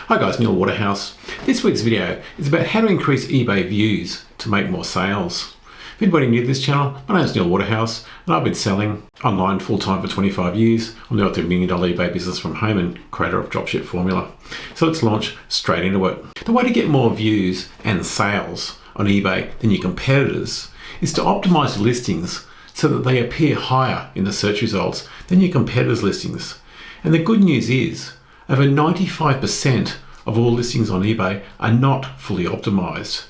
Hi guys, Neil Waterhouse. This week's video is about how to increase eBay views to make more sales. If anybody new to this channel, my name is Neil Waterhouse and I've been selling online full-time for 25 years. I'm the author of $1 Million eBay Business from Home and creator of Dropship Formula. So let's launch straight into it. The way to get more views and sales on eBay than your competitors is to optimize your listings so that they appear higher in the search results than your competitors' listings. And the good news is, over 95% of all listings on eBay are not fully optimized.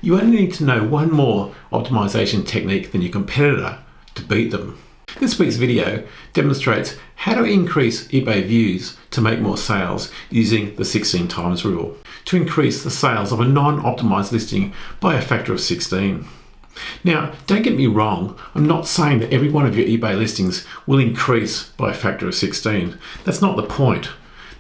You only need to know one more optimization technique than your competitor to beat them. This week's video demonstrates how to increase eBay views to make more sales using the 16 times rule, to increase the sales of a non-optimized listing by a factor of 16. Now, don't get me wrong, I'm not saying that every one of your eBay listings will increase by a factor of 16. That's not the point.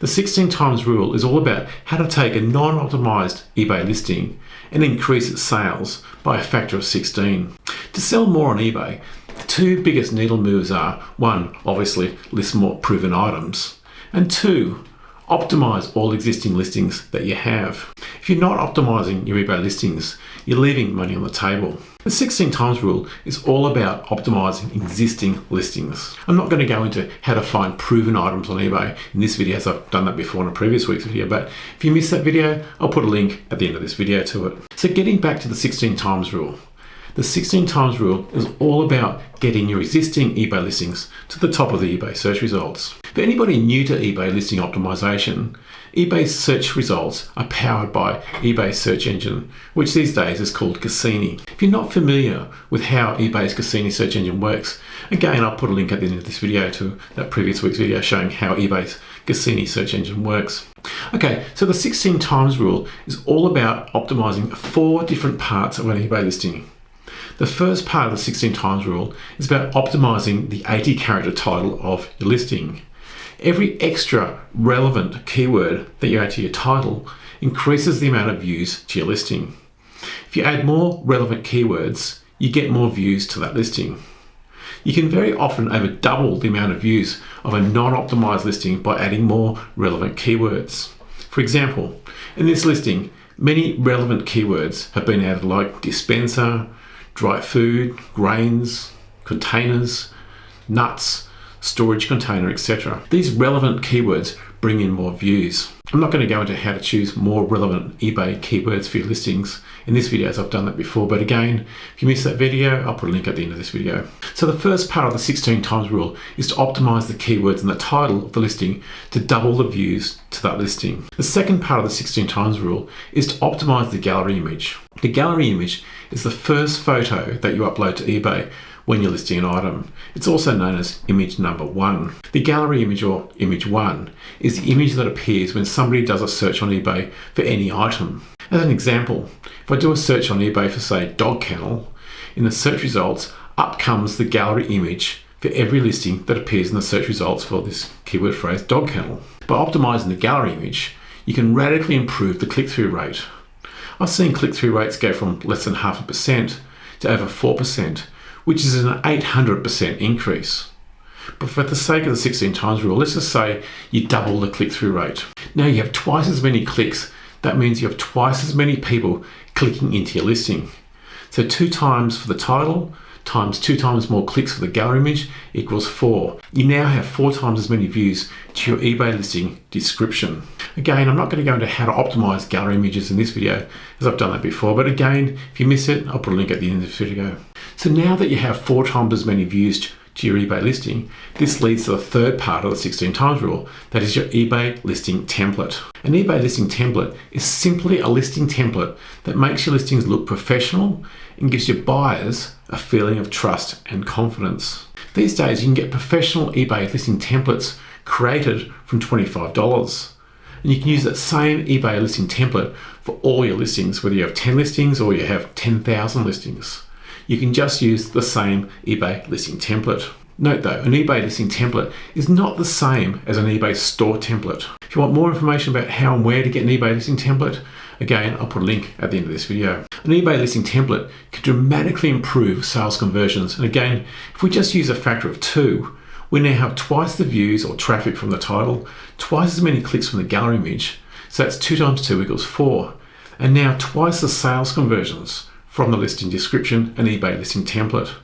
The 16 times rule is all about how to take a non-optimized eBay listing and increase its sales by a factor of 16. To sell more on eBay, the two biggest needle movers are, one, obviously list more proven items, and two, optimize all existing listings that you have. If you're not optimizing your eBay listings, you're leaving money on the table. The 16 times rule is all about optimizing existing listings. I'm not going to go into how to find proven items on eBay in this video, as I've done that before in a previous week's video, but if you missed that video, I'll put a link at the end of this video to it. So getting back to the 16 times rule. The 16 times rule is all about getting your existing eBay listings to the top of the eBay search results. For anybody new to eBay listing optimization, eBay's search results are powered by eBay's search engine, which these days is called Cassini. If you're not familiar with how eBay's Cassini search engine works, again, I'll put a link at the end of this video to that previous week's video showing how eBay's Cassini search engine works. Okay, so the 16 times rule is all about optimizing 4 different parts of an eBay listing. The first part of the 16 times rule is about optimizing the 80 character title of your listing. Every extra relevant keyword that you add to your title increases the amount of views to your listing. If you add more relevant keywords, you get more views to that listing. You can very often over double the amount of views of a non-optimized listing by adding more relevant keywords. For example, in this listing, many relevant keywords have been added like dispenser, dry food, grains, containers, nuts, storage container, etc. These relevant keywords bring in more views. I'm not going to go into how to choose more relevant eBay keywords for your listings in this video, as I've done that before, but again, if you missed that video, I'll put a link at the end of this video. So the first part of the 16 times rule is to optimize the keywords in the title of the listing to double the views to that listing. The second part of the 16 times rule is to optimize the gallery image. The gallery image is the first photo that you upload to eBay when you're listing an item. It's also known as image number 1. The gallery image, or image 1, is the image that appears when somebody does a search on eBay for any item. As an example, if I do a search on eBay for, say, dog kennel, in the search results, up comes the gallery image for every listing that appears in the search results for this keyword phrase, dog kennel. By optimizing the gallery image, you can radically improve the click-through rate. I've seen click-through rates go from less than 0.5% to over 4%, which is an 800% increase. But for the sake of the 16 times rule, let's just say you double the click-through rate. Now you have twice as many clicks. That means you have twice as many people clicking into your listing. So 2 times for the title times 2 times more clicks for the gallery image equals 4. You now have 4 times as many views to your eBay listing description. Again, I'm not going to go into how to optimize gallery images in this video, as I've done that before, but again, if you miss it, I'll put a link at the end of this video. So now that you have 4 times as many views to your eBay listing, this leads to the third part of the 16 times rule, that is your eBay listing template. An eBay listing template is simply a listing template that makes your listings look professional and gives your buyers a feeling of trust and confidence. These days, you can get professional eBay listing templates created from $25. And you can use that same eBay listing template for all your listings, whether you have 10 listings or you have 10,000 listings. You can just use the same eBay listing template. Note though, an eBay listing template is not the same as an eBay store template. If you want more information about how and where to get an eBay listing template, again, I'll put a link at the end of this video. An eBay listing template can dramatically improve sales conversions. And again, if we just use a factor of 2, we now have twice the views or traffic from the title, twice as many clicks from the gallery image, So that's 2 times 2 equals 4. And now twice the sales conversions from the listing description and eBay listing template.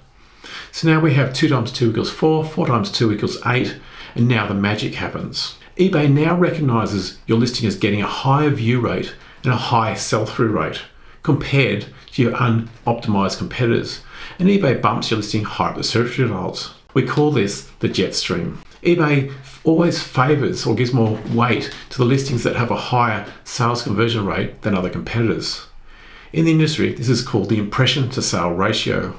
So now we have 2 times 2 equals 4, 4 times 2 equals 8, and now the magic happens. eBay now recognizes your listing as getting a higher view rate and a higher sell-through rate compared to your unoptimized competitors. And eBay bumps your listing higher up the search results. We call this the jet stream. eBay always favors or gives more weight to the listings that have a higher sales conversion rate than other competitors. In the industry, this is called the impression to sale ratio.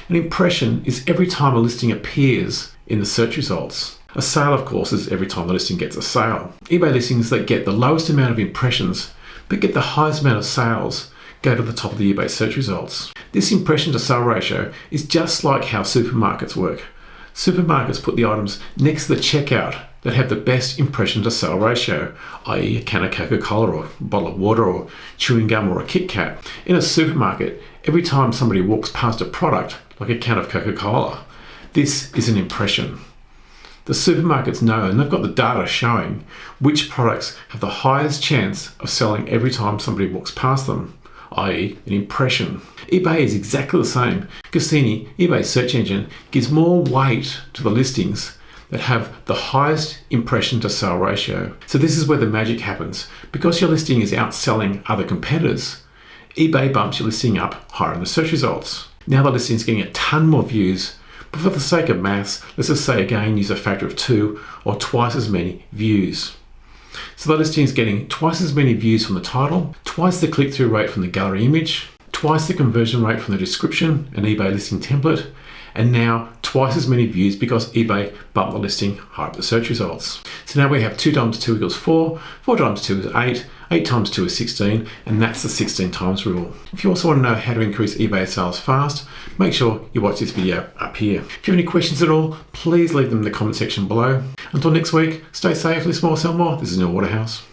An impression is every time a listing appears in the search results. A sale, of course, is every time the listing gets a sale. eBay listings that get the lowest amount of impressions but get the highest amount of sales go to the top of the eBay search results. This impression to sale ratio is just like how supermarkets work. Supermarkets put the items next to the checkout that have the best impression to sale ratio, i.e. a can of Coca-Cola or a bottle of water or chewing gum or a Kit Kat. In a supermarket, every time somebody walks past a product, like a can of Coca-Cola, this is an impression. The supermarkets know, and they've got the data showing, which products have the highest chance of selling every time somebody walks past them, i.e. an impression. eBay is exactly the same. Cassini, eBay's search engine, gives more weight to the listings that have the highest impression to sale ratio. So this is where the magic happens. Because your listing is outselling other competitors, eBay bumps your listing up higher in the search results. Now the listing is getting a ton more views, but for the sake of maths, let's just say again use a factor of 2 or twice as many views. So the listing is getting twice as many views from the title, twice the click-through rate from the gallery image, twice the conversion rate from the description and eBay listing template, and now twice as many views because eBay bumped the listing higher up the search results. So now we have 2 times 2 equals 4, 4 times 2 is 8, 8 times 2 is 16, and that's the 16 times rule. If you also want to know how to increase eBay sales fast, make sure you watch this video up here. If you have any questions at all, please leave them in the comment section below. Until next week, stay safe, live small, sell more. This is Neil Waterhouse.